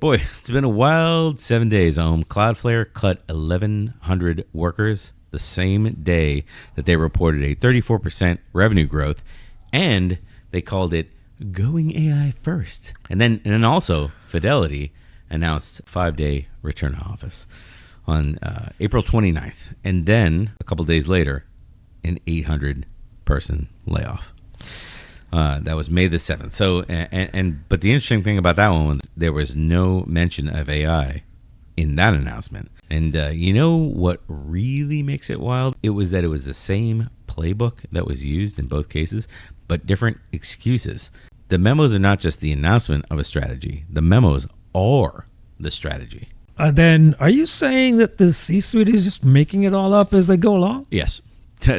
Boy, it's been a wild 7 days. Cloudflare cut 1,100 workers the same day that they reported a 34% revenue growth, and they called it going AI first. And then also Fidelity announced 5-day return to office on April 29th, and then a couple days later, an 800-person layoff. That was May the 7th. So, but the interesting thing about that one was there was no mention of AI in that announcement. And you know what really makes it wild? It was that it was the same playbook that was used in both cases, but different excuses. The memos are not just the announcement of a strategy. The memos are the strategy. Then are you saying that the C-suite is just making it all up as they go along? Yes.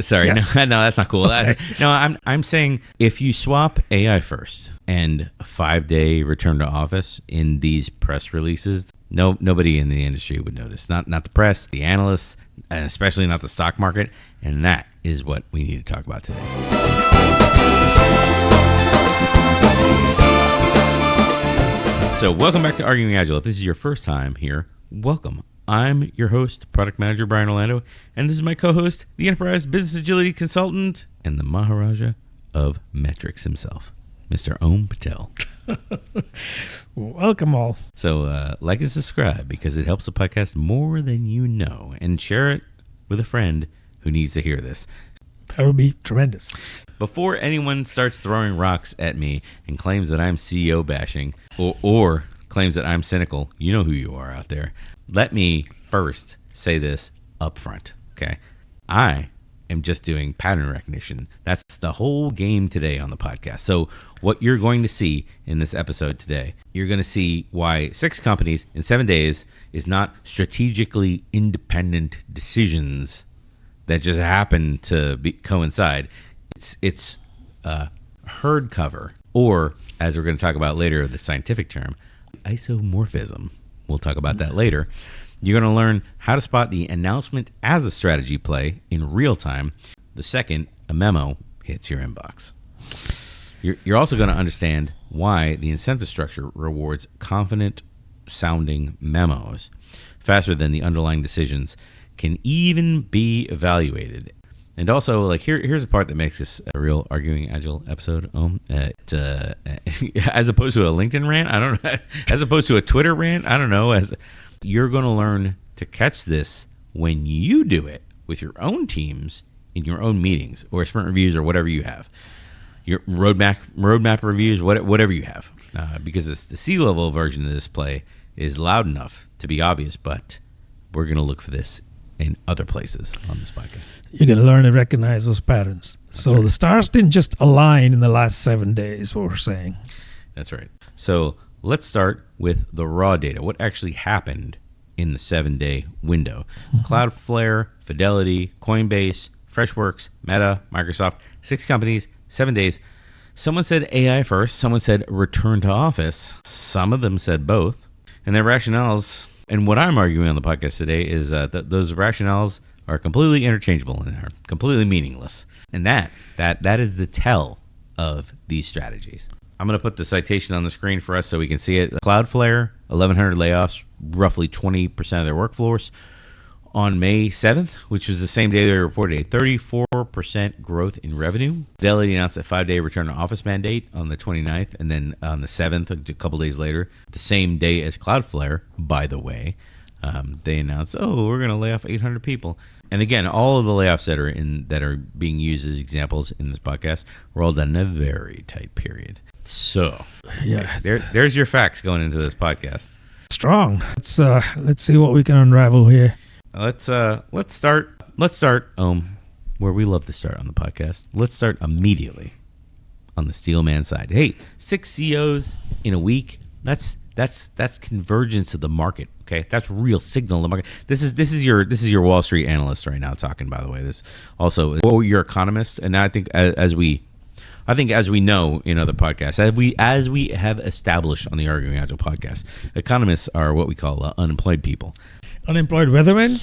Sorry, Yes. no, that's not cool. Okay. I'm saying if you swap AI first and a 5-day return to office in these press releases, nobody in the industry would notice. Not the press, the analysts, and especially not the stock market. And that is what we need to talk about today. So welcome back to Arguing Agile. If this is your first time here, welcome. I'm your host, Product Manager Brian Orlando, and this is my co-host, the Enterprise Business Agility Consultant, and the Maharaja of Metrics himself, Mr. Om Patel. Welcome all. So like and subscribe because it helps the podcast more than you know, and share it with a friend who needs to hear this. That would be tremendous. Before anyone starts throwing rocks at me and claims that I'm CEO bashing or claims that I'm cynical, you know who you are out there. Let me first say this up front, okay? I am just doing pattern recognition. That's the whole game today on the podcast. So what you're going to see in this episode today, you're going to see why 6 companies in 7 days is not strategically independent decisions that just happen to coincide. It's herd cover, or as we're going to talk about later, the scientific term, isomorphism. We'll talk about that later. You're going to learn how to spot the announcement as a strategy play in real time the second a memo hits your inbox. You're also going to understand why the incentive structure rewards confident sounding memos faster than the underlying decisions can even be evaluated. And also, like here's a part that makes this a real Arguing Agile episode. As opposed to a LinkedIn rant, I don't know. As opposed to a Twitter rant, I don't know. As you're going to learn to catch this when you do it with your own teams in your own meetings or sprint reviews or whatever you have, your roadmap reviews, whatever you have, because it's the C-level version of this play is loud enough to be obvious, but we're going to look for this in other places on this podcast. You're going to learn to recognize those patterns. That's right. The stars didn't just align in the last 7 days, what we're saying. That's right. So let's start with the raw data. What actually happened in the 7-day window? Mm-hmm. Cloudflare, Fidelity, Coinbase, Freshworks, Meta, Microsoft, 6 companies, 7 days. Someone said AI first. Someone said return to office. Some of them said both. And their rationales, and what I'm arguing on the podcast today is that those rationales are completely interchangeable and are completely meaningless. And that is the tell of these strategies. I'm going to put the citation on the screen for us so we can see it. Cloudflare, 1,100 layoffs, roughly 20% of their workforce. On May 7th, which was the same day they reported a 34% growth in revenue. Fidelity announced a 5-day return to office mandate on the 29th, and then on the 7th, a couple days later, the same day as Cloudflare, by the way, they announced, we're going to lay off 800 people. And again, all of the layoffs that are being used as examples in this podcast were all done in a very tight period. So, yeah, there's your facts going into this podcast. Strong. Let's see what we can unravel here. Let's start where we love to start on the podcast. Let's start immediately on the Steelman side. Hey, 6 CEOs in a week. That's convergence of the market. Okay, that's real signal in the market. This is your Wall Street analyst right now talking. By the way, this also or your economist. And I think as we know in other podcasts, as we have established on the Arguing Agile podcast, economists are what we call unemployed people. Unemployed weathermen?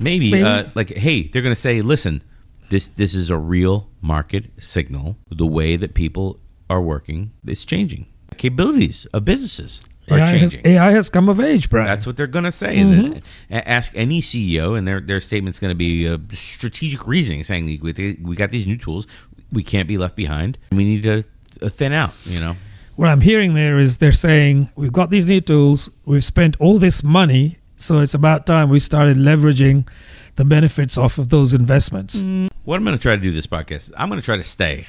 Maybe. Hey, they're going to say, listen, this is a real market signal. The way that people are working is changing. Capabilities of businesses are changing. AI has come of age, Brian. That's what they're going to say. Ask any CEO, and their statement's going to be strategic reasoning, saying we got these new tools, we can't be left behind, and we need to thin out. What I'm hearing there is they're saying we've got these new tools, we've spent all this money, so it's about time we started leveraging the benefits off of those investments. What I'm going to try to do this podcast, I'm going to try to stay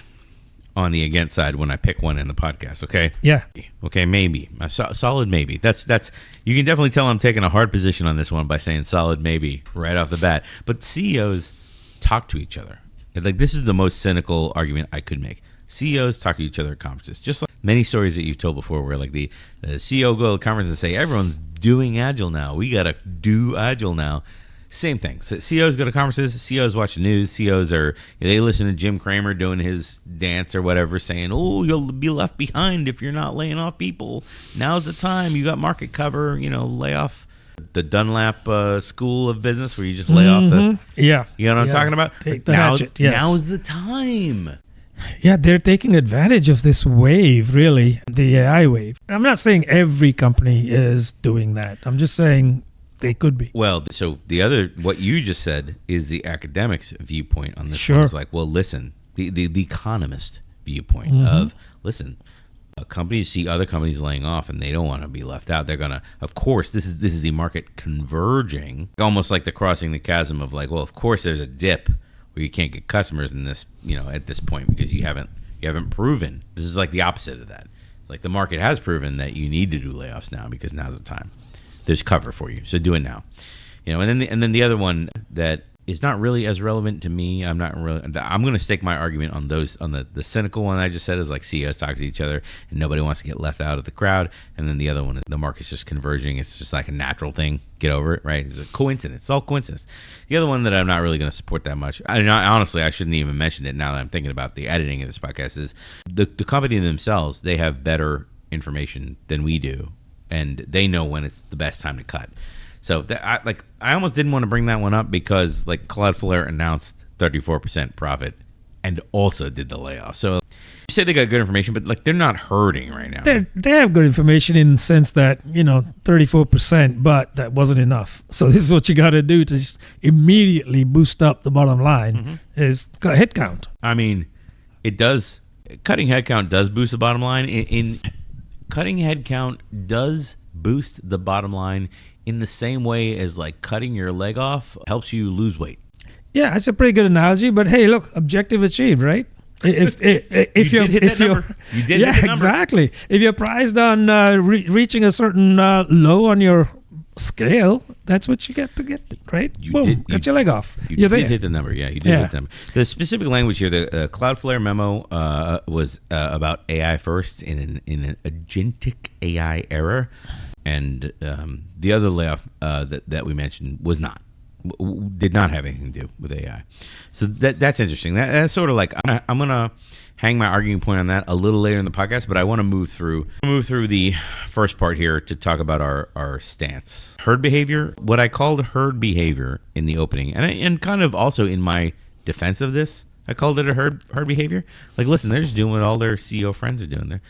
on the against side when I pick one in the podcast, okay? Yeah. Okay, maybe. A solid maybe. That's you can definitely tell I'm taking a hard position on this one by saying solid maybe right off the bat. But CEOs talk to each other. Like, this is the most cynical argument I could make. CEOs talk to each other at conferences. Just like many stories that you've told before where like the CEO go to a conference and say, everyone's doing Agile now. We got to do Agile now. Same thing. So CEOs go to conferences. CEOs watch the news. CEOs they listen to Jim Cramer doing his dance or whatever, saying, "Oh, you'll be left behind if you're not laying off people. Now's the time. You got market cover. Lay off the Dunlap School of Business where you just lay off the yeah. You know what I'm talking about? Take the hatchet. Yes. Now's the time." Yeah, they're taking advantage of this wave, really, the AI wave. I'm not saying every company is doing that. I'm just saying they could be. Well, so what you just said is the academics' viewpoint on this. Sure. One. It's like, well, listen, the economist viewpoint of, listen, companies see other companies laying off and they don't want to be left out. They're gonna, of course, this is the market converging, almost like the crossing the chasm of like, well, of course, there's a dip where you can't get customers in this, at this point because you haven't proven. This is like the opposite of that. It's like the market has proven that you need to do layoffs now because now's the time. There's cover for you, so do it now. And then the other one that is not really as relevant to me. I'm going to stake my argument on the cynical one I just said is like CEOs talk to each other and nobody wants to get left out of the crowd. And then the other one is the market's just converging. It's just like a natural thing. Get over it, right? It's a coincidence. It's all coincidence. The other one that I'm not really going to support that much, honestly, I shouldn't even mention it now that I'm thinking about the editing of this podcast, is the company themselves. They have better information than we do, and they know when it's the best time to cut. So I almost didn't want to bring that one up because like Cloudflare announced 34% profit and also did the layoff. So you say they got good information, but like they're not hurting right now. They have good information in the sense that 34%, but that wasn't enough. So this is what you got to do to just immediately boost up the bottom line is cut headcount. I mean, it does. Cutting headcount does boost the bottom line. In cutting headcount does boost the bottom line in the same way as like cutting your leg off helps you lose weight. Yeah, that's a pretty good analogy. But hey, look, objective achieved, right? If you did hit that number. You did hit the number. Exactly. If you're prized on reaching a certain low on your scale, that's what you get to get, right? Boom, cut your leg off. You did hit the number. Yeah, you did hit the number. The specific language here, the Cloudflare memo was about AI first in an agentic AI era. And the other layoff that we mentioned was did not have anything to do with AI. So that's interesting. That's sort of like I'm gonna hang my arguing point on that a little later in the podcast, but I want to move through the first part here to talk about our stance. Herd behavior, what I called herd behavior in the opening, and kind of also in my defense of this, I called it a herd behavior. Like, listen, they're just doing what all their CEO friends are doing there.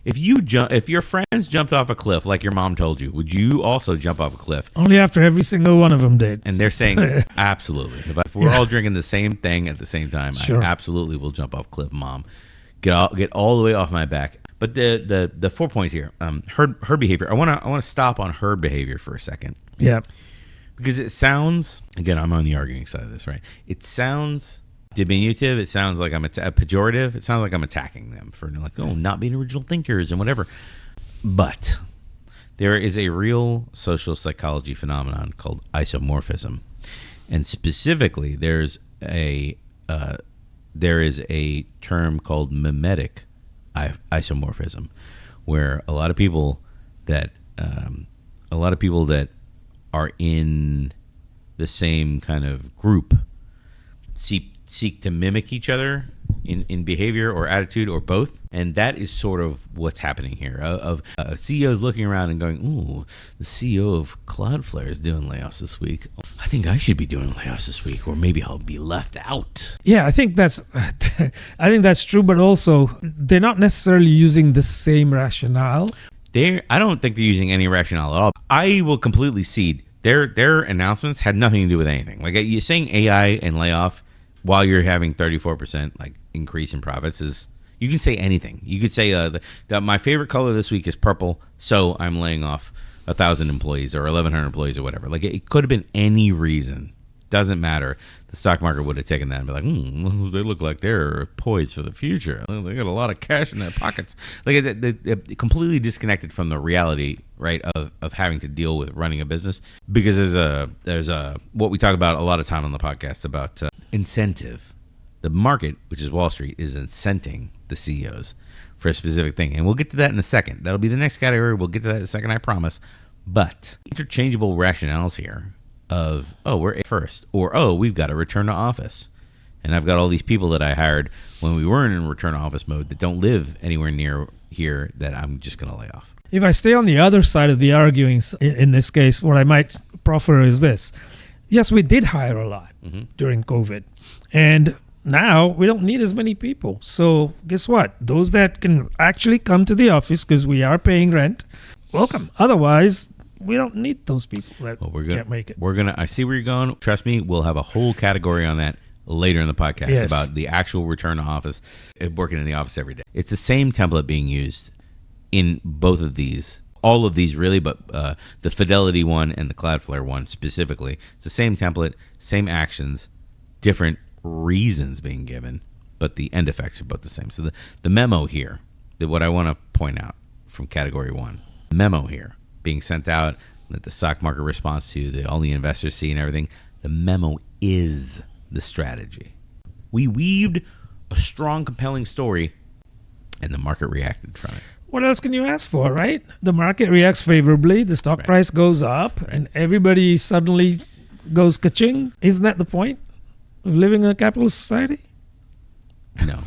If your friends jumped off a cliff like your mom told you, would you also jump off a cliff? Only after every single one of them did. And they're saying, absolutely. If we're all drinking the same thing at the same time, sure. I absolutely will jump off a cliff, Mom. Get all the way off my back. But the 4 points here, herd behavior. I want to stop on herd behavior for a second. Yeah. Because it sounds, again, I'm on the arguing side of this, right? It sounds diminutive. It sounds like I'm pejorative. It sounds like I'm attacking them for not being original thinkers and whatever. But there is a real social psychology phenomenon called isomorphism, and specifically there is a term called mimetic isomorphism, where a lot of people that are in the same kind of group seek to mimic each other in behavior or attitude or both. And that is sort of what's happening here of CEOs looking around and going, ooh, the CEO of Cloudflare is doing layoffs this week. I think I should be doing layoffs this week, or maybe I'll be left out. Yeah, I think that's true, but also they're not necessarily using the same rationale. I don't think they're using any rationale at all. I will completely cede their announcements had nothing to do with anything. Like you're saying AI and layoff while you're having 34% like increase in profits is, you can say anything. You could say that my favorite color this week is purple, so I'm laying off 1,000 employees or 1,100 employees or whatever. Like it could have been any reason. Doesn't matter. The stock market would have taken that and be like, they look like they're poised for the future. They got a lot of cash in their pockets. Like they're completely disconnected from the reality, right, of having to deal with running a business. Because there's a what we talk about a lot of time on the podcast about incentive. The market, which is Wall Street, is incenting the CEOs for a specific thing. And we'll get to that in a second. That'll be the next category. We'll get to that in a second, I promise. But interchangeable rationales here of, we're first, or, we've got to return to office. And I've got all these people that I hired when we weren't in return to office mode that don't live anywhere near here that I'm just going to lay off. If I stay on the other side of the arguing, in this case, what I might proffer is this. Yes, we did hire a lot during COVID. And now we don't need as many people. So guess what? Those that can actually come to the office because we are paying rent, welcome. Otherwise, we don't need those people that can't make it. I see where you're going. Trust me, we'll have a whole category on that later in the podcast about the actual return to office, working in the office every day. It's the same template being used in both of these, all of these really, but the Fidelity one and the Cloudflare one specifically. It's the same template, same actions, different reasons being given, but the end effects are both the same. So the memo here, what I want to point out from category one, memo here being sent out that the stock market responds to, that all the investors see and everything, the memo is the strategy. We weaved a strong, compelling story, and the market reacted from it. What else can you ask for, right? The market reacts favorably, the stock price goes up, and everybody suddenly goes ka-ching. Isn't that the point of living in a capitalist society? No.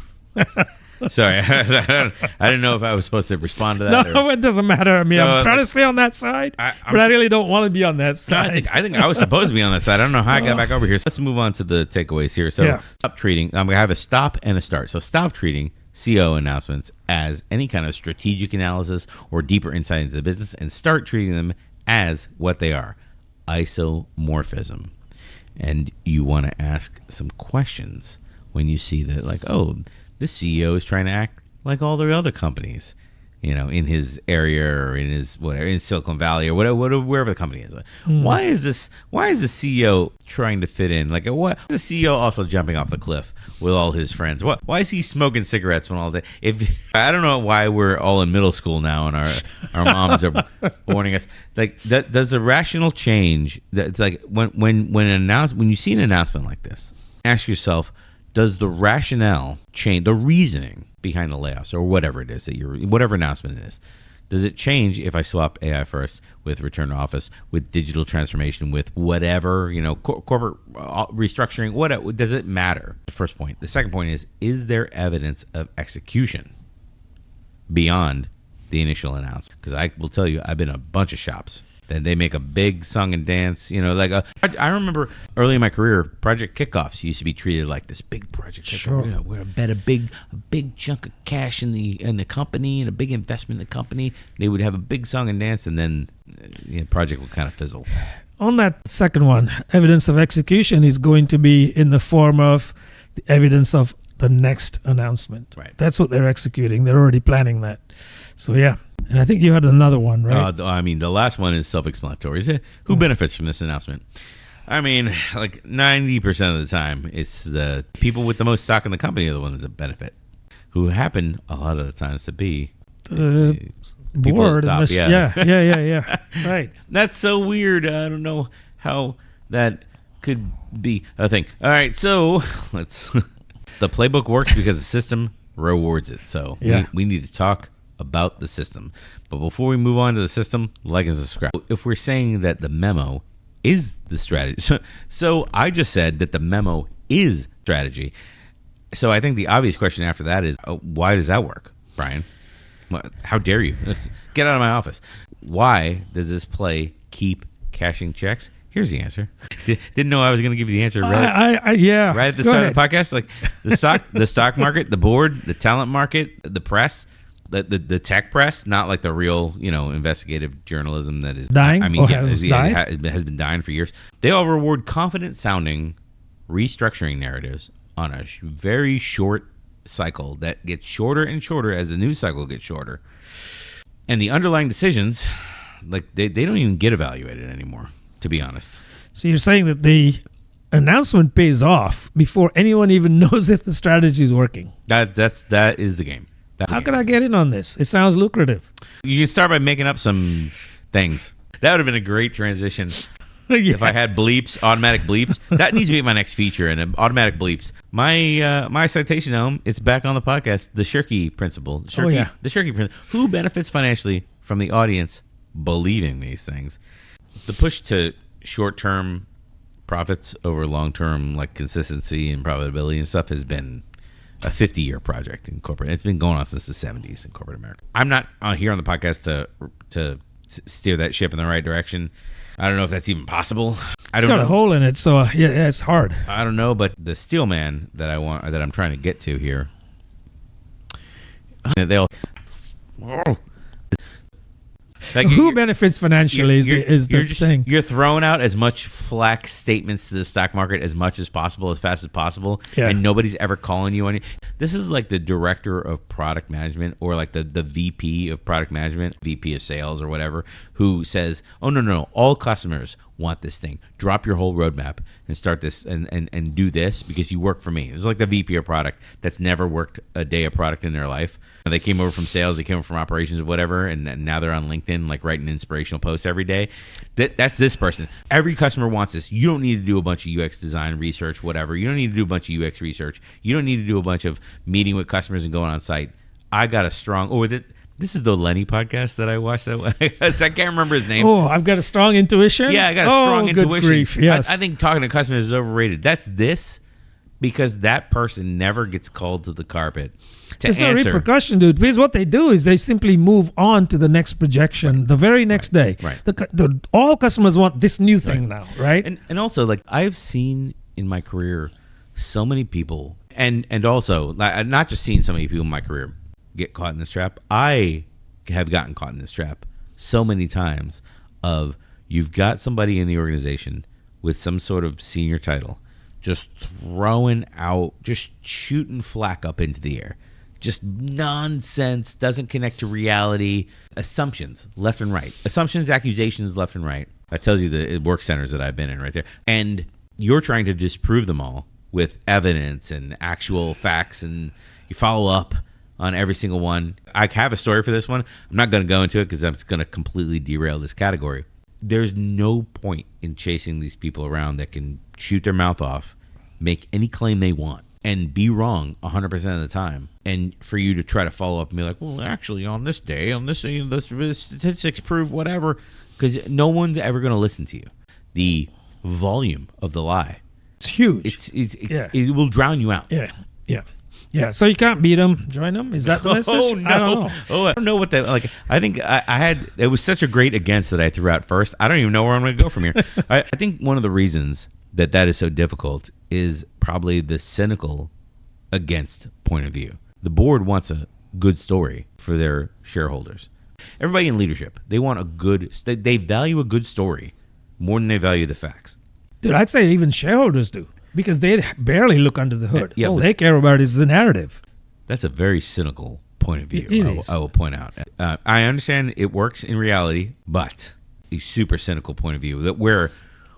Sorry, I didn't know if I was supposed to respond to that. No, it doesn't matter. I mean, I'm trying to stay on that side, but I really don't want to be on that side. I think I was supposed to be on that side. I don't know how I got back over here. So let's move on to the takeaways here. So stop treating. I'm going to have a stop and a start. So stop treating CEO announcements as any kind of strategic analysis or deeper insight into the business, and start treating them as what they are, isomorphism. And you want to ask some questions when you see that, like, this CEO is trying to act like all the other companies, in his area or in his whatever, in Silicon Valley or whatever, wherever the company is. Why is the CEO trying to fit in? Like, what is the CEO also jumping off the cliff with all his friends? Why is he smoking cigarettes when all day? I don't know why we're all in middle school now and our moms are warning us. Like, that does the rational change? That's like when you see an announcement like this, ask yourself, does the rationale change, the reasoning behind the layoffs or whatever it is whatever announcement it is, does it change if I swap AI first with return to office, with digital transformation, with whatever, corporate restructuring, whatever? Does it matter? The first point. The second point is there evidence of execution beyond the initial announcement? Because I will tell you, I've been in a bunch of shops. And they make a big song and dance, I remember early in my career, project kickoffs used to be treated like this big project kickoff. We're bet a big chunk of cash in the company and a big investment in the company. They would have a big song and dance, and then the project would kind of fizzle. On that second one, evidence of execution is going to be in the form of the evidence of the next announcement. Right. That's what they're executing. They're already planning that. So yeah. And I think you had another one, right? The last one is self-explanatory. Who benefits from this announcement? I mean, like 90% of the time, it's the people with the most stock in the company are the ones that benefit, who happen a lot of the times to be the board. Top, yeah. Right. That's so weird. I don't know how that could be a thing. All right, so the playbook works because the system rewards it. So we need to talk about the system. But before we move on to the system, like and subscribe. If we're saying that the memo is the strategy, so I just said that the memo is strategy. So I think the obvious question after that is, why does that work, Brian? How dare you? Get out of my office. Why does this play keep cashing checks? Here's the answer. Didn't know I was going to give you the answer right right at the start of the podcast. Like the stock market, the board, the talent market, the press, the tech press, not like the real, investigative journalism that is dying. It has been dying for years. They all reward confident sounding restructuring narratives on a very short cycle that gets shorter and shorter as the news cycle gets shorter. And the underlying decisions, like they don't even get evaluated anymore, to be honest. So you're saying that the announcement pays off before anyone even knows if the strategy is working. That is the game. How can I get in on this? It sounds lucrative. You can start by making up some things. That would have been a great transition. Yeah. If I had bleeps, automatic bleeps. That needs to be my next feature, and automatic bleeps. My citation home, it's back on the podcast, the Shirky principle. The Shirky principle. Who benefits financially from the audience believing these things? The push to short-term profits over long-term, like consistency and profitability and stuff, has been a 50-year project in corporate. It's been going on since the 70s in corporate America. I'm not here on the podcast to steer that ship in the right direction. I don't know if that's even possible. It's got a hole in it, so it's hard. I don't know, but the steel man that I'm trying to get to here, who benefits financially is the thing. You're throwing out as much flack statements to the stock market as much as possible, as fast as possible, and nobody's ever calling you on it. This is like the director of product management, or like the VP of product management, VP of sales or whatever, who says, oh, no, all customers want this thing. Drop your whole roadmap and start this and do this because you work for me. It's like the VP of product that's never worked a day of product in their life. They came over from sales, they came over from operations or whatever, and now they're on LinkedIn, like writing inspirational posts every day. That's this person. Every customer wants this. You don't need to do a bunch of UX design research, whatever. You don't need to do a bunch of UX research. You don't need to do a bunch of meeting with customers and going on site. I got a strong... This is the Lenny podcast that I watched. I can't remember his name. Oh, I've got a strong intuition? Yeah, I got a strong intuition. Good grief, yes. I think talking to customers is overrated. That's this because that person never gets called to the carpet to There's answer. no repercussion, dude. Because what they do is they simply move on to the next projection the very next day. Right. All customers want this new thing now, right? And also, like, I've seen in my career so many people, and also, like, not just seen so many people in my career get caught in this trap. I have gotten caught in this trap so many times of you've got somebody in the organization with some sort of senior title just throwing out, just shooting flack up into the air. Just nonsense, doesn't connect to reality. Assumptions left and right. Assumptions, accusations left and right. That tells you the work centers that I've been in right there. And you're trying to disprove them all with evidence and actual facts, and you follow up on every single one. I have a story for this one. I'm not going to go into it because I'm just going to completely derail this category. There's no point in chasing these people around that can shoot their mouth off, make any claim they want, and be wrong 100% of the time. And for you to try to follow up and be like, well, actually, on this day, the statistics prove whatever, because no one's ever going to listen to you. The volume of the lie, it's huge. It will drown you out. Yeah, so you can't beat them, join them? Is that the message? Oh, no. I don't know. I don't know what that, like, I think I had, it was such a great against that I threw out first. I don't even know where I'm going to go from here. I think one of the reasons that is so difficult is probably the cynical against point of view. The board wants a good story for their shareholders. Everybody in leadership, they value a good story more than they value the facts. Dude, I'd say even shareholders do. Because they barely look under the hood. Yeah, all they care about is the narrative. That's a very cynical point of view, I will point out. I understand it works in reality, but a super cynical point of view that where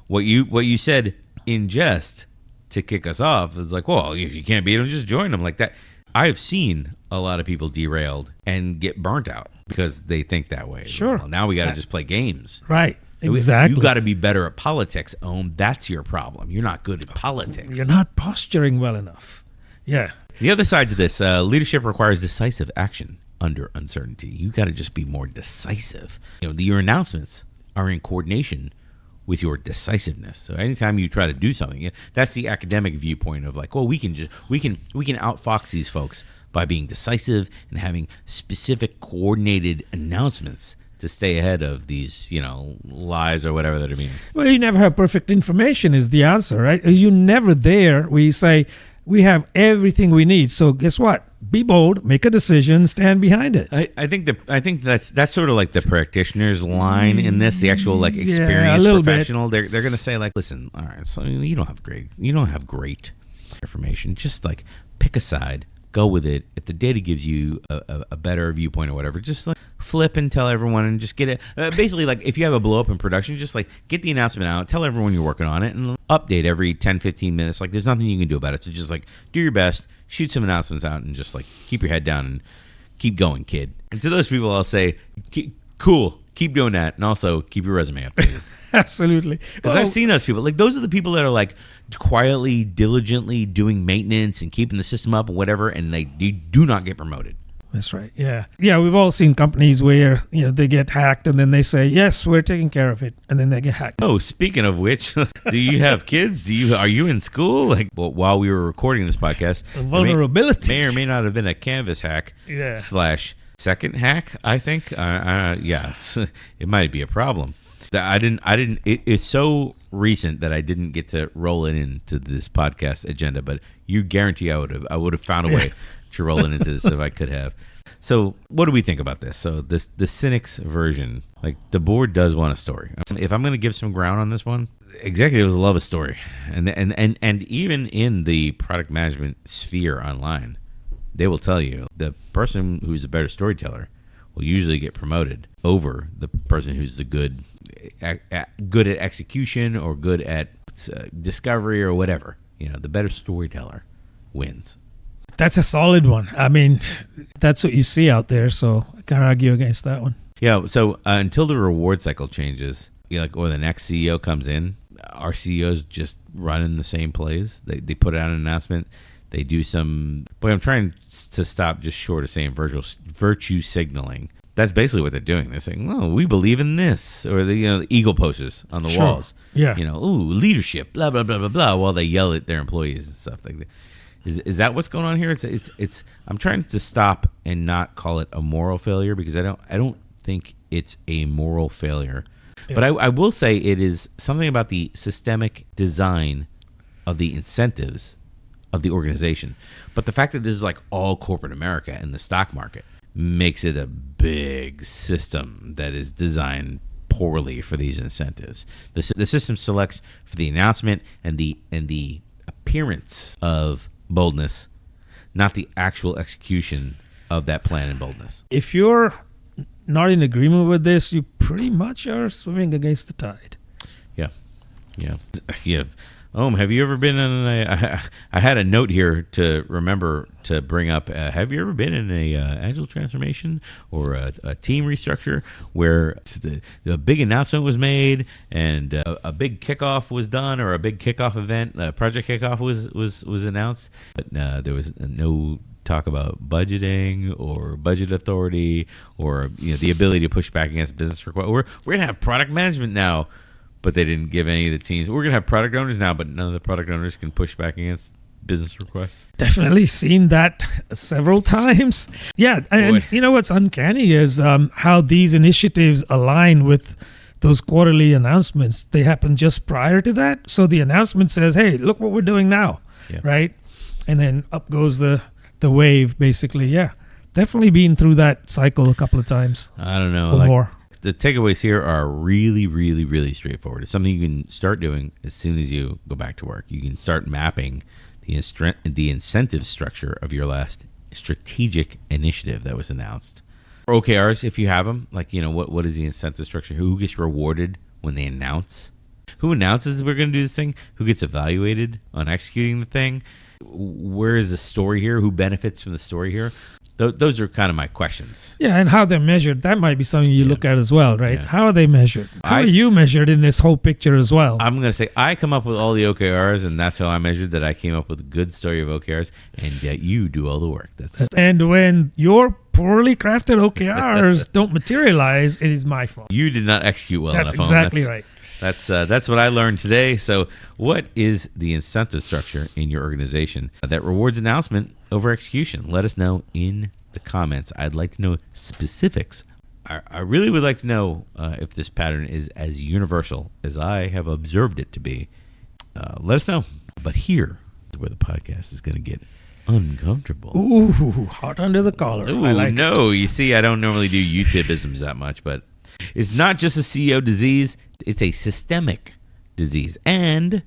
what you said in jest to kick us off is like, well, if you can't beat them, just join them like that. I've seen a lot of people derailed and get burnt out because they think that way. Sure. Well, now we got to just play games. Right. Exactly. You got to be better at politics, Ohm. That's your problem. You're not good at politics. You're not posturing well enough. Yeah. The other sides of this, leadership requires decisive action under uncertainty. You got to just be more decisive. Your announcements are in coordination with your decisiveness. So anytime you try to do something, that's the academic viewpoint of like, well, we can outfox these folks by being decisive and having specific coordinated announcements to stay ahead of these, lies or whatever that are being. Well, you never have perfect information is the answer, right? You're never there where you say, we have everything we need. So guess what? Be bold, make a decision, stand behind it. I think that's sort of like the practitioner's line in this, the actual like a experienced little professional. They're gonna say like, listen, all right, so you don't have great information. Just like pick a side, go with it. If the data gives you a better viewpoint or whatever, just like flip and tell everyone and just get it. Basically, like if you have a blow up in production, just like get the announcement out, tell everyone you're working on it, and update every 10, 15 minutes. Like there's nothing you can do about it. So just like do your best, shoot some announcements out, and just like keep your head down and keep going, kid. And to those people, I'll say, cool, keep doing that, and also keep your resume updated. Absolutely. Because I've seen those people. Like those are the people that are like quietly, diligently doing maintenance and keeping the system up and whatever, and they do not get promoted. That's right. Yeah. Yeah, we've all seen companies where, they get hacked and then they say, yes, we're taking care of it. And then they get hacked. Oh, speaking of which, do you have kids? Are you in school? Like, well, while we were recording this podcast, a vulnerability may or may not have been a Canvas hack / second hack, I think. Yeah, it might be a problem. It's so recent that I didn't get to roll it into this podcast agenda, but you guarantee I would have found a way to roll it into this if I could have. So what do we think about this? So the cynics version, like the board does want a story. If I'm going to give some ground on this one, executives love a story, and even in the product management sphere online, they will tell you the person who's a better storyteller will usually get promoted over the person who's the good at execution or good at discovery or whatever. The better storyteller wins. That's a solid one. I mean, that's what you see out there, so I can't argue against that one. Yeah, so until the reward cycle changes, or the next CEO comes in, our CEOs just run in the same plays. They put out an announcement. They do some... But I'm trying to stop just short of saying virtue signaling. That's basically what they're doing. They're saying, "Oh, we believe in this," or the eagle posters on the walls. Yeah. "Ooh, leadership, blah blah blah blah blah," while they yell at their employees and stuff like that. Is that what's going on here? It's. I'm trying to stop and not call it a moral failure, because I don't think it's a moral failure. Yeah. But I will say it is something about the systemic design of the incentives of the organization. But the fact that this is like all corporate America and the stock market makes it a big system that is designed poorly for these incentives. The system selects for the announcement and the appearance of boldness, not the actual execution of that plan and boldness. If you're not in agreement with this, you pretty much are swimming against the tide. Yeah. Have you ever been in I had a note here to remember to bring up. Have you ever been in a Agile transformation or a team restructure where the big announcement was made and a big kickoff was done, or a big kickoff event, project kickoff was announced, but there was no talk about budgeting or budget authority or the ability to push back against business requests. We're gonna have product management now, but they didn't give any of the teams. We're going to have product owners now, but none of the product owners can push back against business requests. Definitely seen that several times. Yeah, and what's uncanny is how these initiatives align with those quarterly announcements. They happen just prior to that. So the announcement says, hey, look what we're doing now, right? And then up goes the wave, basically. Yeah, definitely been through that cycle a couple of times. I don't know. Or more. The takeaways here are really, really, really straightforward. It's something you can start doing as soon as you go back to work. You can start mapping the incentive structure of your last strategic initiative that was announced. Or OKRs, if you have them, like, what is the incentive structure? Who gets rewarded when they announce? Who announces we're going to do this thing? Who gets evaluated on executing the thing? Where is the story here? Who benefits from the story here? Those are kind of my questions. Yeah, and how they're measured, that might be something you look at as well, right? Yeah. How are they measured? How are you measured in this whole picture as well? I'm going to say I come up with all the OKRs, and that's how I measured that I came up with a good story of OKRs, and yet you do all the work. And when your poorly crafted OKRs don't materialize, it is my fault. You did not execute well enough. That's exactly right. That's what I learned today. So what is the incentive structure in your organization that rewards announcement over execution? Let us know in the comments. I'd like to know specifics. I really would like to know if this pattern is as universal as I have observed it to be. Let us know. But here where the podcast is going to get uncomfortable. Ooh, hot under the collar. Ooh, I like no. You see, I don't normally do UTIP-isms that much, but it's not just a CEO disease. It's a systemic disease. And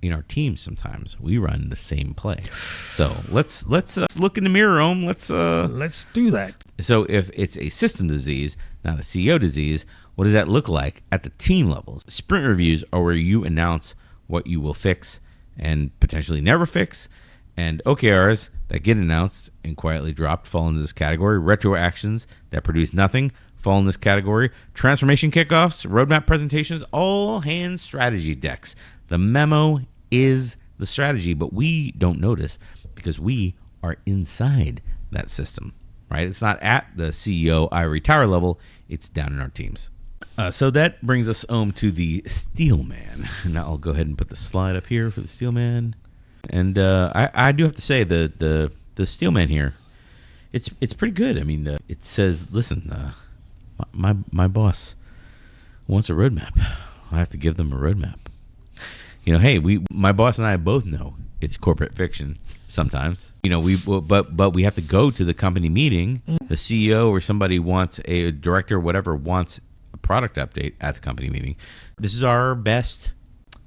in our teams, sometimes we run the same play. So let's look in the mirror, Om. Let's do that. So if it's a system disease, not a CEO disease, what does that look like at the team levels? Sprint reviews are where you announce what you will fix and potentially never fix. And OKRs that get announced and quietly dropped fall into this category. Retro actions that produce nothing fall in this category. Transformation kickoffs, roadmap presentations, all hands strategy decks. The memo is the strategy, but we don't notice because we are inside that system, right? It's not at the CEO I retire level. It's down in our teams. So that brings us home to the Steel Man. Now I'll go ahead and put the slide up here for the Steel Man. And I do have to say the Steel Man here, it's pretty good. I mean, it says, listen, my boss wants a roadmap. I have to give them a roadmap. You know, hey, my boss and I both know it's corporate fiction sometimes. You know, but we have to go to the company meeting. The CEO or somebody wants a director, whatever, wants a product update at the company meeting. This is our best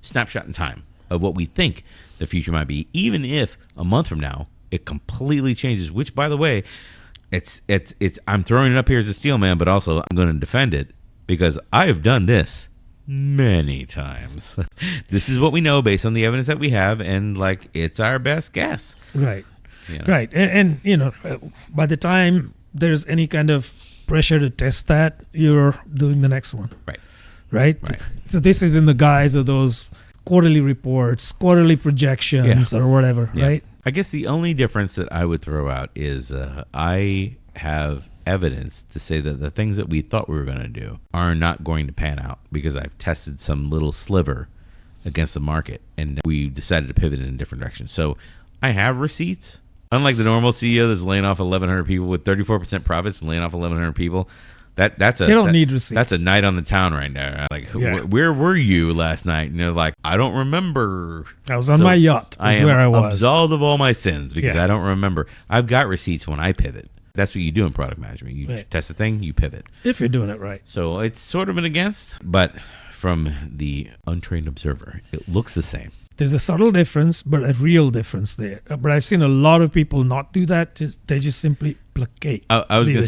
snapshot in time of what we think the future might be, even if a month from now it completely changes. Which, by the way, it's I'm throwing it up here as a Steel Man, but also I'm going to defend it because I have done this many times. This is what we know based on the evidence that we have, and like it's our best guess. Right. You know? Right. And you know, by the time there's any kind of pressure to test that, you're doing the next one. Right. So this is in the guise of those quarterly reports, quarterly projections, or whatever, right? I guess the only difference that I would throw out is I have evidence to say that the things that we thought we were going to do are not going to pan out because I've tested some little sliver against the market and we decided to pivot in a different direction. So I have receipts. Unlike the normal CEO that's laying off 1,100 people with 34% profits and laying off 1,100 people, they don't need receipts. That's a night on the town right now. Like, where were you last night? And they're like, I don't remember. I was on my yacht. I am absolved of all my sins because I don't remember. I've got receipts when I pivot. That's what you do in product management. You test a thing, you pivot. If you're doing it right. So it's sort of an against, but from the untrained observer, it looks the same. There's a subtle difference, but a real difference there. But I've seen a lot of people not do that. They just simply placate. I was going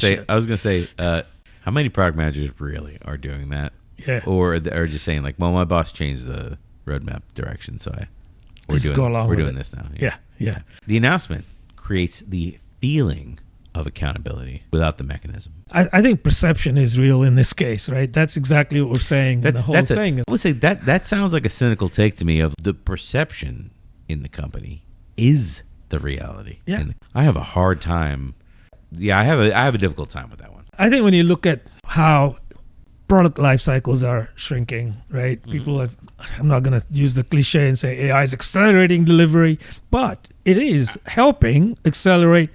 to say, how many product managers really are doing that? Yeah. Or are just saying like, well, my boss changed the roadmap direction, so we're doing this now. Yeah. The announcement creates the feeling of accountability without the mechanism. I think perception is real in this case, right? That's exactly what we're saying. The whole thing. I would say that sounds like a cynical take to me of the perception in the company is the reality. Yeah. And I have a hard time. Yeah, I have a difficult time with that one. I think when you look at how product life cycles are shrinking, right? Mm-hmm. People I'm not going to use the cliche and say AI is accelerating delivery, but it is helping accelerate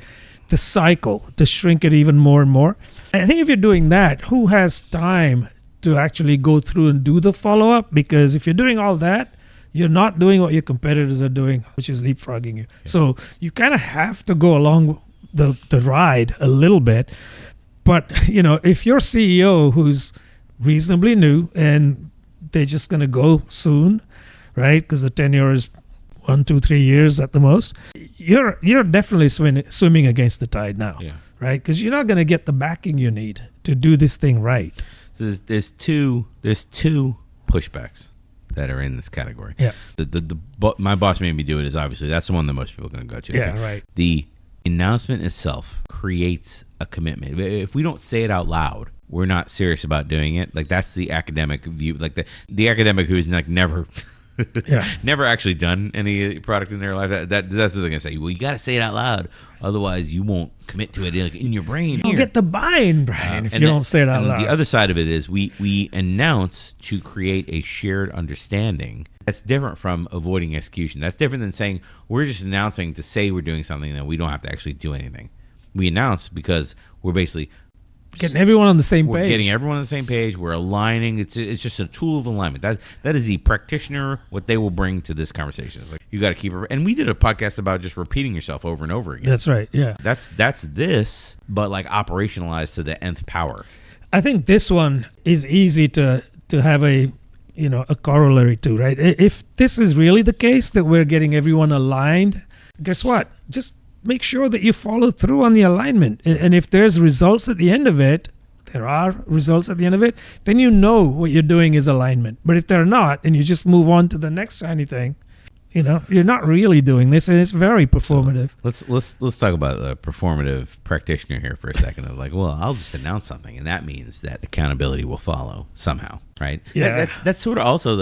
the cycle to shrink it even more and more. And I think if you're doing that, who has time to actually go through and do the follow-up? Because if you're doing all that, you're not doing what your competitors are doing, which is leapfrogging you. Yeah. So you kind of have to go along the ride a little bit. But, you know, if you're CEO who's reasonably new and they're just going to go soon, right? Because the tenure is 1, 2, 3 years at the most. You're definitely swimming against the tide now, right? Because you're not going to get the backing you need to do this thing right. So there's two pushbacks that are in this category. Yeah. My boss made me do it is obviously that's the one that most people are going to go to. Yeah, okay. Right. The announcement itself creates a commitment. If we don't say it out loud, we're not serious about doing it. Like that's the academic view. Like the academic who's like never actually done any product in their life. That's what they're gonna say. Well, you got to say it out loud, otherwise you won't commit to it in your brain. You don't get the buy-in, Brian, if you don't say it out loud. The other side of it is we announce to create a shared understanding. That's different from avoiding execution. That's different than saying we're just announcing to say we're doing something that we don't have to actually do anything. We announce because we're basically Getting everyone on the same We're page. getting everyone on the same page. We're aligning. It's just a tool of alignment. That is the practitioner, what they will bring to this conversation. It's like you got to keep it. And we did a podcast about just repeating yourself over and over again. That's right. Yeah. That's this, but like operationalized to the nth power. I think this one is easy to have a corollary to, right? If this is really the case that we're getting everyone aligned, guess what? Just make sure that you follow through on the alignment. And if there's results at the end of it, there are results at the end of it, then you know what you're doing is alignment. But if they're not, and you just move on to the next shiny thing, you're not really doing this, and it's very performative. So let's talk about the performative practitioner here for a second. Of like, well, I'll just announce something, and that means that accountability will follow somehow, right? Yeah. That's sort of also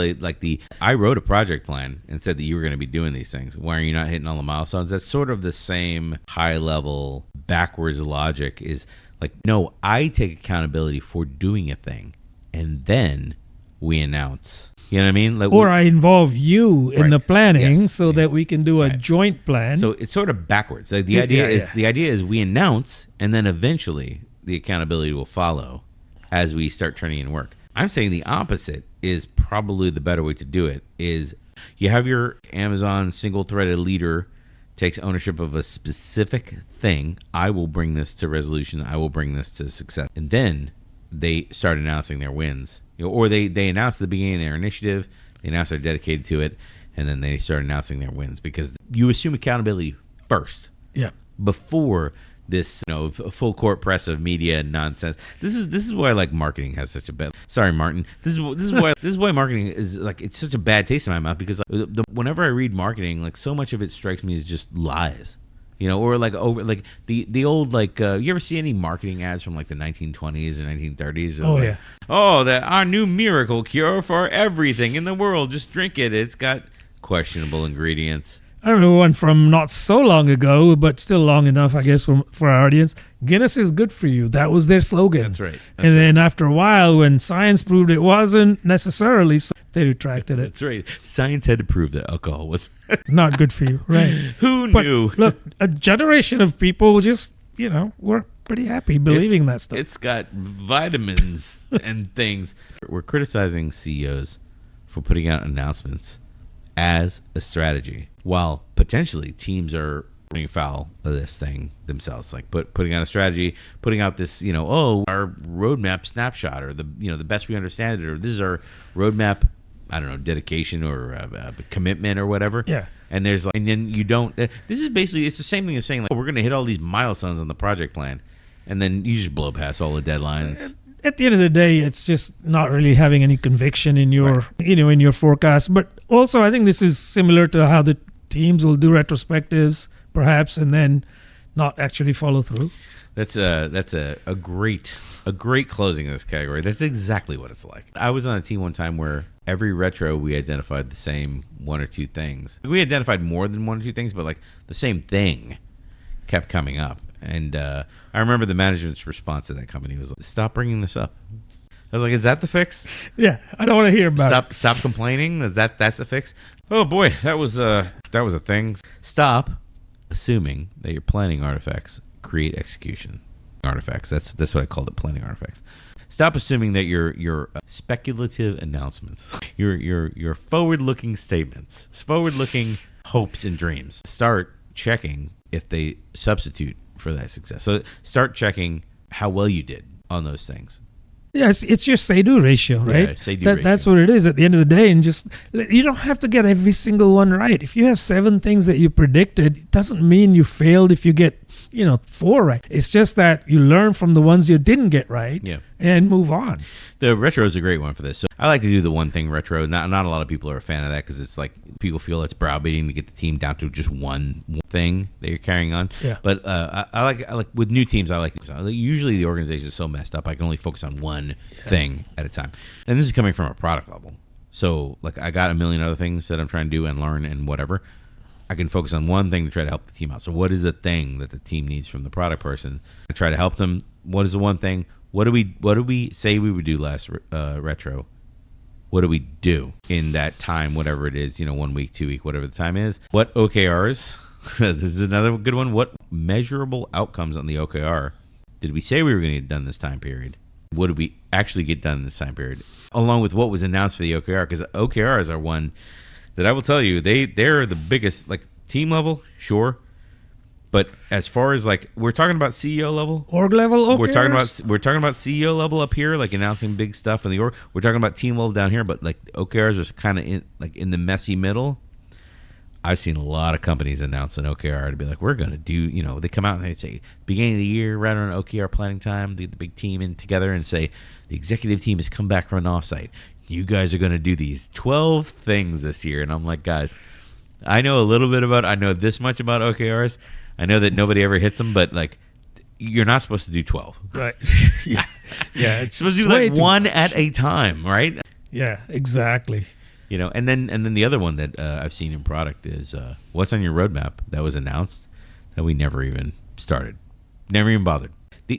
I wrote a project plan and said that you were going to be doing these things. Why are you not hitting all the milestones? That's sort of the same high level backwards logic. Is like, no, I take accountability for doing a thing, and then we announce. You know what I mean? Like, or I involve you in the planning so that we can do a Right. joint plan. So it's sort of backwards. Like the idea is we announce, and then eventually the accountability will follow as we start turning in work. I'm saying the opposite is probably the better way to do it. Is you have your Amazon single-threaded leader takes ownership of a specific thing. I will bring this to resolution. I will bring this to success, and then they start announcing their wins. Or they announce the beginning of their initiative, they announce they're dedicated to it, and then they start announcing their wins, because you assume accountability first. Yeah. Before this, full court press of media nonsense. This is why like marketing has such a bad. Sorry, Martin. This is why marketing is like, it's such a bad taste in my mouth, because whenever I read marketing, like so much of it strikes me as just lies. Or like over like the old like you ever see any marketing ads from like the 1920s and 1930s? Oh, like, yeah. Oh, that our new miracle cure for everything in the world. Just drink it. It's got questionable ingredients. I remember one from not so long ago, but still long enough, I guess, for our audience. Guinness is good for you. That was their slogan. That's right. Then after a while, when science proved it wasn't necessarily, so they retracted it. That's right. Science had to prove that alcohol was Not good for you, right? Who But knew? look, a generation of people just, were pretty happy believing that stuff. It's got vitamins and things. We're criticizing CEOs for putting out announcements as a strategy, while potentially teams are running afoul of this thing themselves, like putting out a strategy, putting out this, our roadmap snapshot, or the best we understand it, or this is our roadmap, I don't know, dedication or commitment or whatever. Yeah. And there's and then you don't. This is basically, it's the same thing as saying like, we're going to hit all these milestones on the project plan, and then you just blow past all the deadlines. At the end of the day, it's just not really having any conviction in your, in your forecast. But also, I think this is similar to how the teams will do retrospectives, perhaps, and then not actually follow through. That's a great closing of this category. That's exactly what it's like. I was on a team one time where every retro we identified the same one or two things. We identified more than one or two things, but like the same thing kept coming up. And I remember the management's response to that company was like, "Stop bringing this up." I was like, "Is that the fix? Yeah, I don't want to hear about it. Stop complaining. That's the fix?" Oh boy, that was a thing. Stop assuming that your planning artifacts create execution artifacts. That's what I called it, planning artifacts. Stop assuming that your speculative announcements, your forward-looking statements, forward-looking hopes and dreams. Start checking if they substitute for that success. So start checking how well you did on those things. Yeah, it's your say-do ratio, right? Yeah, say-do ratio. That's what it is at the end of the day. And just, you don't have to get every single one right. If you have 7 things that you predicted, it doesn't mean you failed if you get 4 right. It's just that you learn from the ones you didn't get right and move on. The retro is a great one for this. So I like to do the one thing retro. Not a lot of people are a fan of that, because it's like people feel it's browbeating to get the team down to just one thing that you're carrying on. Yeah. But I like with new teams. Usually the organization is so messed up, I can only focus on one thing at a time. And this is coming from a product level. So like I got a million other things that I'm trying to do and learn and whatever. I can focus on one thing to try to help the team out. So what is the thing that the team needs from the product person? I try to help them. What is the one thing? What do we say we would do last retro? What do we do in that time, whatever it is, 1 week, 2 week, whatever the time is? What OKRs? This is another good one. What measurable outcomes on the OKR Did we say we were going to get done this time period? What did we actually get done in this time period? Along with what was announced for the OKR, because OKRs are one that I will tell you, they're the biggest, like team level, sure. But as far as like, we're talking about CEO level, org level OKRs? We're talking about CEO level up here, like announcing big stuff in the org. We're talking about team level down here, but like OKRs are kind of in the messy middle. I've seen a lot of companies announce an OKR to be like, we're going to do, they come out and they say, beginning of the year, right around OKR planning time, the big team in together and say, the executive team has come back from an offsite. You guys are going to do these 12 things this year. And I'm like, guys, I know a little bit I know this much about OKRs. I know that nobody ever hits them, but like, you're not supposed to do 12. Right. Yeah. It's supposed to do like one at a time, right? Yeah, exactly. And then the other one that I've seen in product is what's on your roadmap that was announced that we never even started, never even bothered.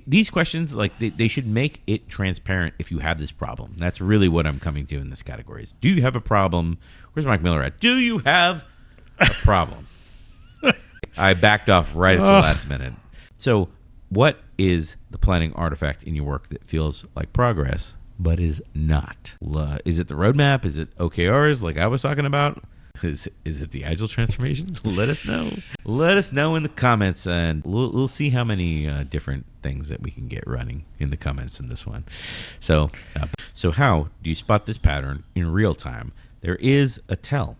These questions, like they should make it transparent if you have this problem. That's really what I'm coming to in this category. Is, do you have a problem? Where's Mike Miller at? Do you have a problem? I backed off right at the last minute. So what is the planning artifact in your work that feels like progress but is not? Is it the roadmap? Is it OKRs like I was talking about? Is it the Agile transformation? Let us know. Let us know in the comments, and we'll see how many different things that we can get running in the comments in this one. So how do you spot this pattern in real time? There is a tell,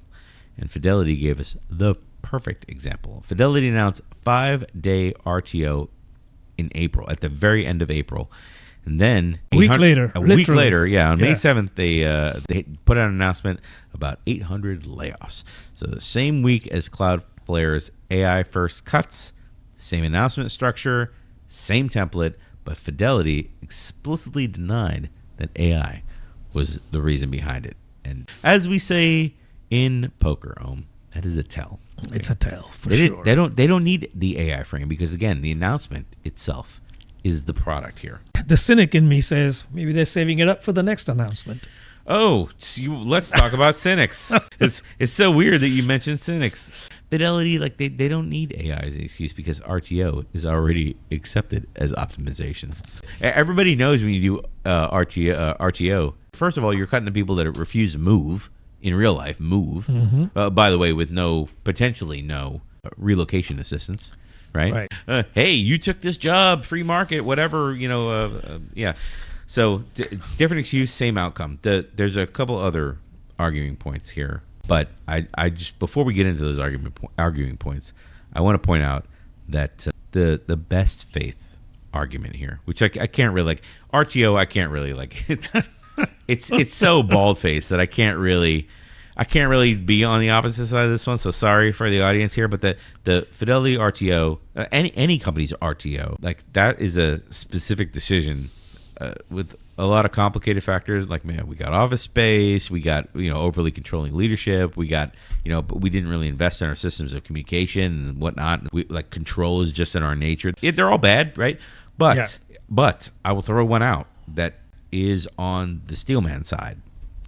and Fidelity gave us the perfect example. Fidelity announced 5-day RTO in April, at the very end of April. And then a week later, on May 7th, they put out an announcement about 800 layoffs. So the same week as Cloudflare's AI first cuts, same announcement structure, same template, but Fidelity explicitly denied that AI was the reason behind it. And as we say in poker, that is a tell. It's a tell for sure. They don't need the AI frame because again, the announcement itself is the product here. The cynic in me says maybe they're saving it up for the next announcement. Oh, let's talk about cynics. It's so weird that you mentioned cynics. Fidelity, like they don't need AI as an excuse because RTO is already accepted as optimization. Everybody knows when you do RTO. First of all, you're cutting the people that refuse to move in real life. By the way, with potentially no relocation assistance. Right. Hey, you took this job, free market, whatever, yeah. So it's different excuse, same outcome. There's a couple other arguing points here, but I just, before we get into those arguing points, I want to point out that the best faith argument here, which I can't really like, RTO, I can't really like, it's so bald faced that I can't really be on the opposite side of this one, so sorry for the audience here, but the Fidelity RTO, any company's RTO, like that is a specific decision with a lot of complicated factors. Like, man, we got office space, we got overly controlling leadership, we got but we didn't really invest in our systems of communication and whatnot. Like control is just in our nature. They're all bad, right? But I will throw one out that is on the steelman side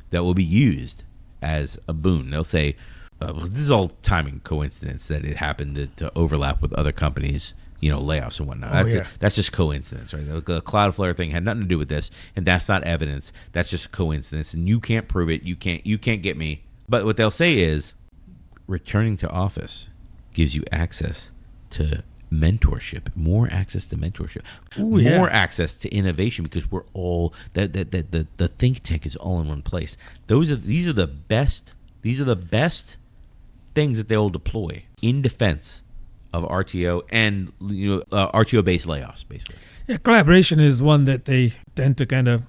that will be used as a boon. They'll say, this is all timing coincidence that it happened to overlap with other companies, layoffs and whatnot. That's just coincidence, right? The Cloudflare thing had nothing to do with this, and that's not evidence. That's just coincidence, and you can't prove it. You can't get me. But what they'll say is, returning to office gives you access to mentorship, more access to mentorship, more access to innovation, because we're all the think tank is all in one place. These are the best things that they'll deploy in defense of RTO and RTO based layoffs, basically. Yeah, collaboration is one that they tend to kind of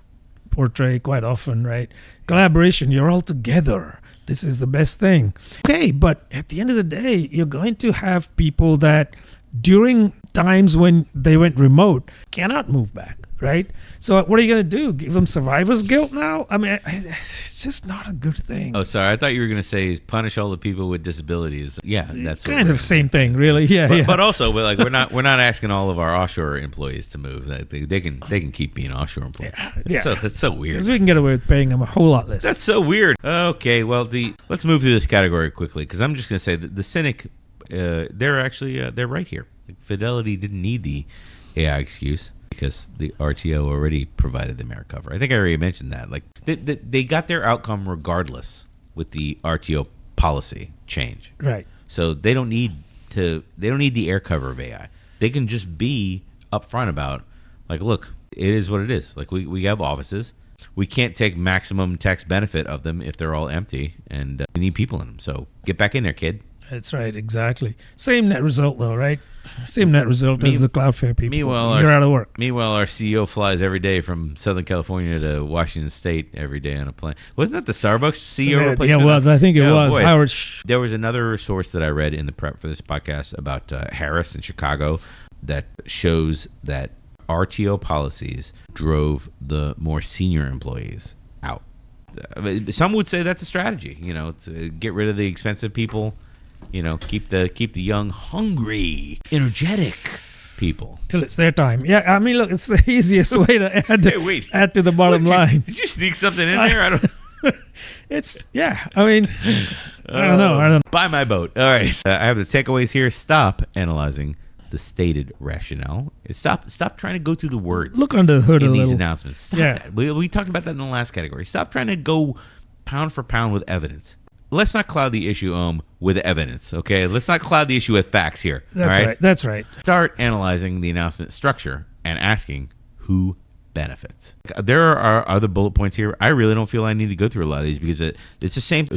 portray quite often, right? Collaboration, you're all together. This is the best thing. Okay, but at the end of the day, you're going to have people that during times when they went remote cannot move back, right? So what are you going to do? Give them survivor's guilt now? I mean, it's just not a good thing. Oh, sorry. I thought you were going to say punish all the people with disabilities. Yeah, that's kind of same thing, really. Yeah, but also, we're not asking all of our offshore employees to move. They can keep being offshore employees. That's so weird. Because we can get away with paying them a whole lot less. That's so weird. Okay, well, let's move through this category quickly, because I'm just going to say that the cynic, they're right here. Fidelity didn't need the AI excuse because the RTO already provided the merit cover. I think I already mentioned that. Like they got their outcome regardless with the RTO policy change. Right. So they don't need the air cover of AI. They can just be upfront about, like, look, it is what it is. Like we have offices. We can't take maximum tax benefit of them if they're all empty, and we need people in them. So get back in there, kid. That's right, exactly. Same net result, though, right? Same net result as the Cloudflare people. Meanwhile, you're out of work. Meanwhile, our CEO flies every day from Southern California to Washington State every day on a plane. Wasn't that the Starbucks CEO replacement? Yeah, it was. I think it was. Boy. Howard. There was another source that I read in the prep for this podcast about Harris in Chicago that shows that RTO policies drove the more senior employees out. Some would say that's a strategy. To get rid of the expensive people. Keep the young, hungry, energetic people till it's their time. Yeah, I mean, look, it's the easiest way to add to the bottom line. Did you sneak something in there? I don't. It's I mean, I don't know. Buy my boat. All right. I have the takeaways here. Stop analyzing the stated rationale. Stop trying to go through the words. Look under the hood in a these little. announcements. Stop that. We talked about that in the last category. Stop trying to go pound for pound with evidence. Let's not cloud the issue with evidence, okay? Let's not cloud the issue with facts here. That's all right. That's right. Start analyzing the announcement structure and asking who benefits. There are other bullet points here. I really don't feel I need to go through a lot of these because it's the same.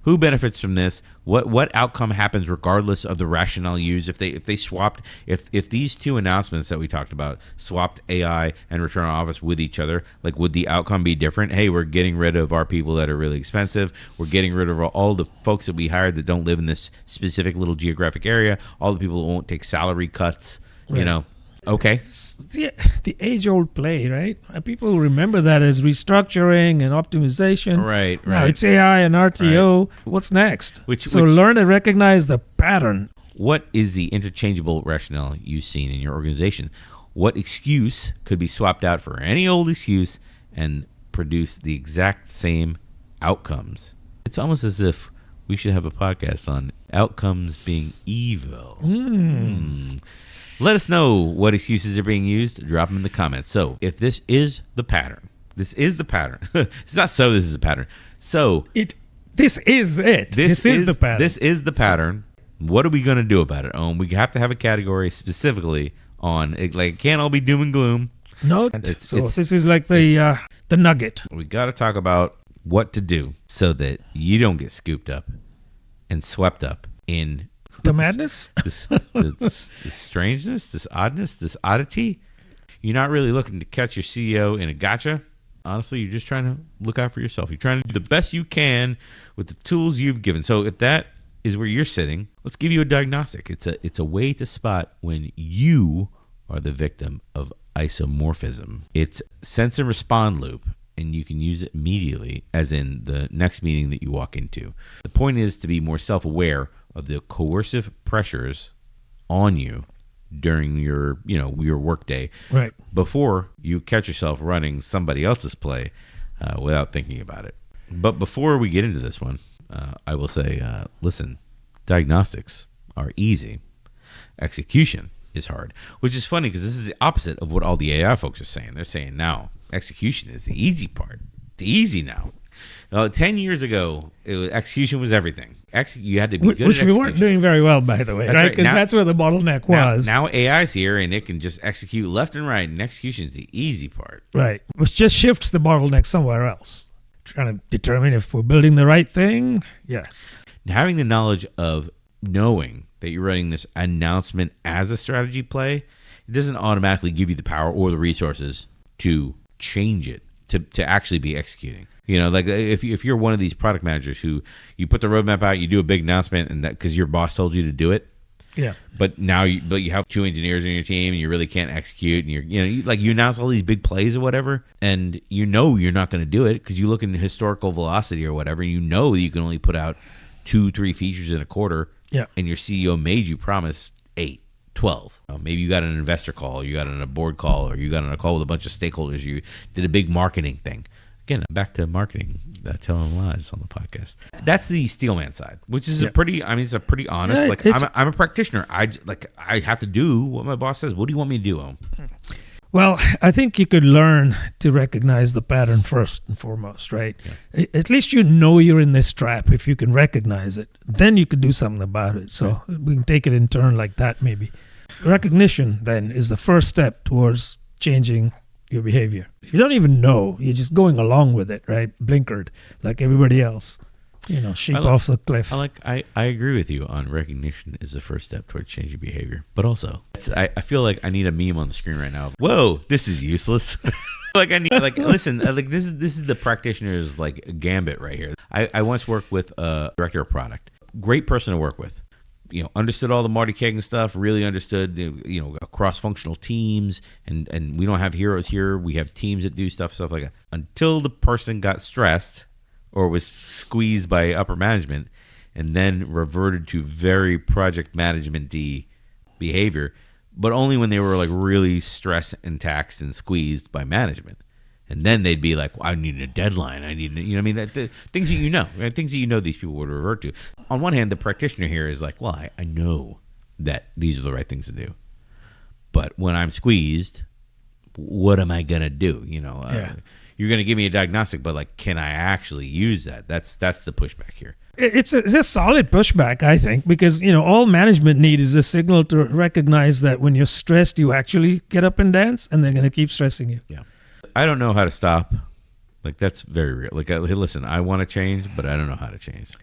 Who benefits from this? What outcome happens regardless of the rationale used? If they swapped, if these two announcements that we talked about swapped AI and return on office with each other, like would the outcome be different? Hey, we're getting rid of our people that are really expensive. We're getting rid of all the folks that we hired that don't live in this specific little geographic area. All the people that won't take salary cuts. Right. Okay. It's the age-old play, right? People remember that as restructuring and optimization. Right. Now it's AI and RTO. Right. What's next? Learn to recognize the pattern. What is the interchangeable rationale you've seen in your organization? What excuse could be swapped out for any old excuse and produce the exact same outcomes? It's almost as if we should have a podcast on outcomes being evil. Let us know what excuses are being used. Drop them in the comments. So, if this is the pattern, it's not so. This is the pattern. So, this is it. This is the pattern. This is the pattern. What are we going to do about it? We have to have a category specifically on it. Like, it can't all be doom and gloom. No. This is like the nugget. We got to talk about what to do so that you don't get scooped up and swept up in the madness, this strangeness, this oddness, this oddity. You're not really looking to catch your CEO in a gotcha. Honestly, you're just trying to look out for yourself. You're trying to do the best you can with the tools you've given. So if that is where you're sitting, let's give you a diagnostic. It's a way to spot when you are the victim of isomorphism. It's sense and respond loop, and you can use it immediately, as in the next meeting that you walk into. The point is to be more self-aware of the coercive pressures on you during your work day, right, before you catch yourself running somebody else's play without thinking about it. But before we get into this one, I will say, listen, diagnostics are easy. Execution is hard, which is funny because this is the opposite of what all the AI folks are saying. They're saying now execution is the easy part. It's easy now. 10 years ago, execution was everything. You had to be good at execution. Which we weren't doing very well, by the way, right? Because that's where the bottleneck was. Now AI's here, and it can just execute left and right, and execution is the easy part. Right. Which just shifts the bottleneck somewhere else. Trying to determine if we're building the right thing. Yeah. Having the knowledge of knowing that you're running this announcement as a strategy play, it doesn't automatically give you the power or the resources to change it, to actually be executing. Like if you're one of these product managers who you put the roadmap out, you do a big announcement, and that because your boss told you to do it. Yeah. But now you have 2 engineers on your team, and you really can't execute, and you announce all these big plays or whatever, and you're not going to do it because you look in historical velocity or whatever, and that you can only put out 2-3 features in a quarter. Yeah. And your CEO made you promise 8, 12. Maybe you got an investor call, you got on a board call, or you got on a call with a bunch of stakeholders. You did a big marketing thing. Again, back to marketing, telling lies on the podcast. That's the steelman side, which is a pretty honest. Yeah, like I'm a practitioner. I have to do what my boss says. What do you want me to do? Well, I think you could learn to recognize the pattern first and foremost, right? Yeah. At least you know you're in this trap if you can recognize it. Then you could do something about it. So we can take it in turn like that maybe. Recognition then is the first step towards changing your behavior. If you don't even know, you're just going along with it, right? Blinkered like everybody else. Sheep off the cliff. I agree with you on recognition is the first step towards changing behavior. But also, I feel like I need a meme on the screen right now. Whoa, this is useless. Listen, this is the practitioner's gambit right here. I once worked with a director of product. Great person to work with. Understood all the Marty Kagan stuff, really understood, cross-functional teams, and we don't have heroes here. We have teams that do stuff like that. Until the person got stressed or was squeezed by upper management and then reverted to very project management-y behavior, but only when they were really stressed and taxed and squeezed by management. And then they'd be like, well, I need a deadline. I need, the things that right? Things that these people would revert to. On one hand, the practitioner here is like, well, I know that these are the right things to do. But when I'm squeezed, what am I going to do? You're going to give me a diagnostic, but can I actually use that? That's the pushback here. It's a solid pushback, I think, because, all management need is a signal to recognize that when you're stressed, you actually get up and dance, and they're going to keep stressing you. Yeah. I don't know how to stop. That's very real. Listen, I want to change, but I don't know how to change.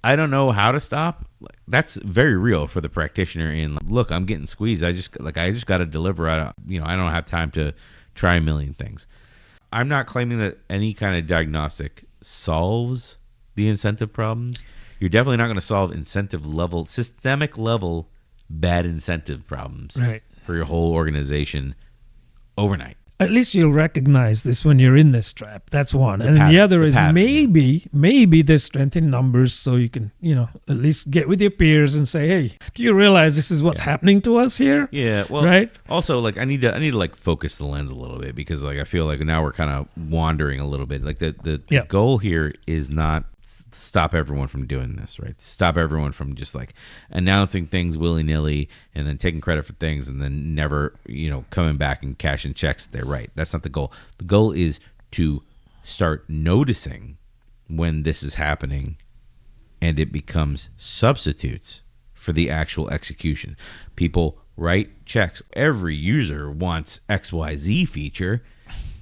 I don't know how to stop. That's very real for the practitioner. Look, I'm getting squeezed. I just got to deliver. I don't have time to try a million things. I'm not claiming that any kind of diagnostic solves the incentive problems. You're definitely not going to solve systemic level bad incentive problems for your whole organization overnight. At least you'll recognize this when you're in this trap. That's one. And the other is maybe there's strength in numbers, so you can, at least get with your peers and say, hey, do you realize this is what's happening to us here? Yeah. Well, right. Also, I need to focus the lens a little bit because I feel like now we're kind of wandering a little bit. The goal here is not stop everyone from doing this, right? Stop everyone from just announcing things willy-nilly and then taking credit for things and then never, coming back and cashing checks that they're right. That's not the goal. The goal is to start noticing when this is happening and it becomes substitutes for the actual execution. People write checks. Every user wants XYZ feature.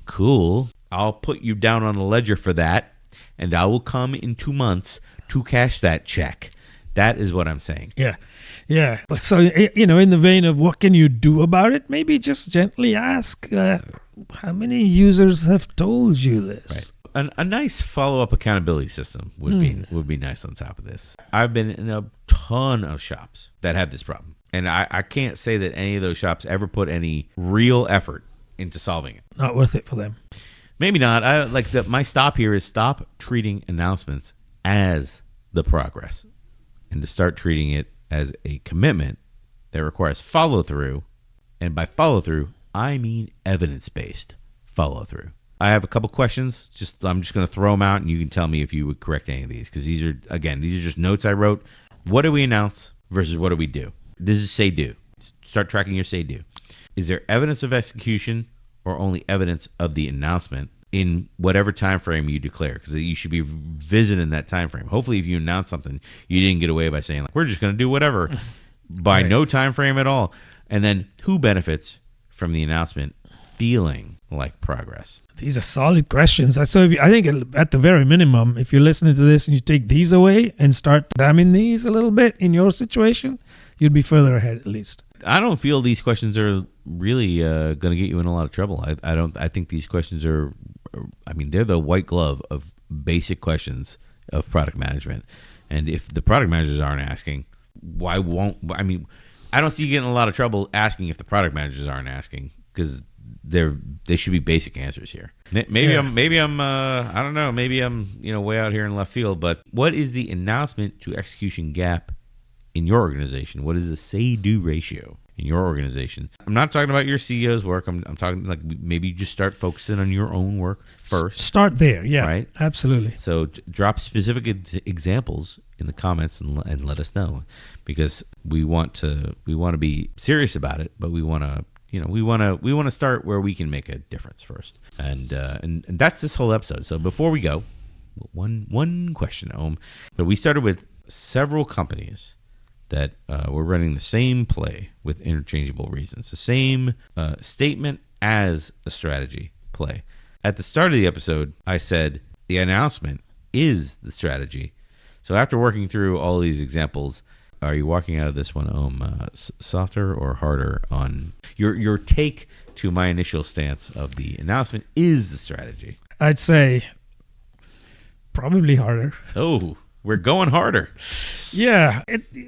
Cool. I'll put you down on the ledger for that. And I will come in 2 months to cash that check. That is what I'm saying. Yeah. Yeah. So, in the vein of what can you do about it, maybe just gently ask, how many users have told you this? Right. A nice follow-up accountability system would be nice on top of this. I've been in a ton of shops that have this problem. And I can't say that any of those shops ever put any real effort into solving it. Not worth it for them. Maybe not. My stop here is stop treating announcements as the progress and to start treating it as a commitment that requires follow through. And by follow through, I mean evidence-based follow through. I have a couple questions. I'm just going to throw them out and you can tell me if you would correct any of these because these are just notes I wrote. What do we announce versus what do we do? This is say do. Start tracking your say do. Is there evidence of execution or only evidence of the announcement in whatever time frame you declare? Because you should be visiting that time frame. Hopefully, if you announce something, you didn't get away by saying, we're just going to do whatever by no time frame at all. And then who benefits from the announcement feeling like progress? These are solid questions. So I think at the very minimum, if you're listening to this and you take these away and start examining these a little bit in your situation, you'd be further ahead at least. I don't feel these questions are really going to get you in a lot of trouble. I think these questions are, they're the white glove of basic questions of product management. And if the product managers aren't asking, I don't see you getting in a lot of trouble asking if the product managers aren't asking because they should be basic answers here. Maybe I'm I don't know. Maybe I'm way out here in left field. But what is the announcement to execution gap in your organization? What is the say-do ratio? in your organization. I'm not talking about your CEO's work. I'm talking like maybe you just start focusing on your own work first. Start there. Yeah, right? Absolutely. So drop specific examples in the comments and let us know, because we want to be serious about it, but we want to start where we can make a difference first. And that's this whole episode. So before we go, one question, Om. So we started with several companies that were running the same play with interchangeable reasons, the same statement as a strategy play. At the start of the episode, I said the announcement is the strategy. So after working through all these examples, are you walking out of this one, softer or harder on your take to my initial stance of the announcement is the strategy? I'd say probably harder. Oh, we're going harder. Yeah.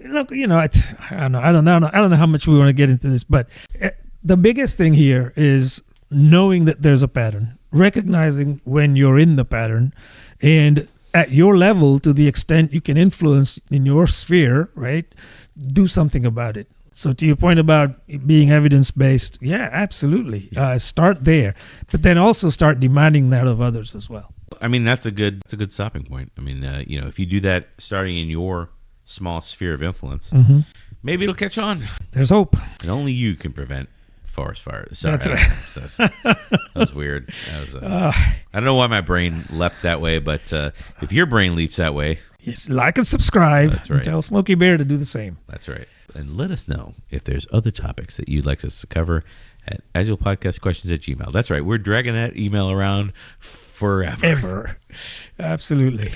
Look, I don't know how much we want to get into this, but the biggest thing here is knowing that there's a pattern, recognizing when you're in the pattern, and at your level, to the extent you can influence in your sphere, right, do something about it. So to your point about being evidence-based, yeah, absolutely. Start there, but then also start demanding that of others as well. I mean, that's a good stopping point. I mean, if you do that starting in your small sphere of influence, maybe it'll catch on. There's hope. And only you can prevent forest fires. Sorry, that's right. That was weird. I don't know why my brain leapt that way, but if your brain leaps that way, yes, like and subscribe. That's right. And tell Smokey Bear to do the same. That's right. And let us know if there's other topics that you'd like us to cover at agilepodcastquestions@gmail.com. That's right. We're dragging that email around forever. Ever. Absolutely.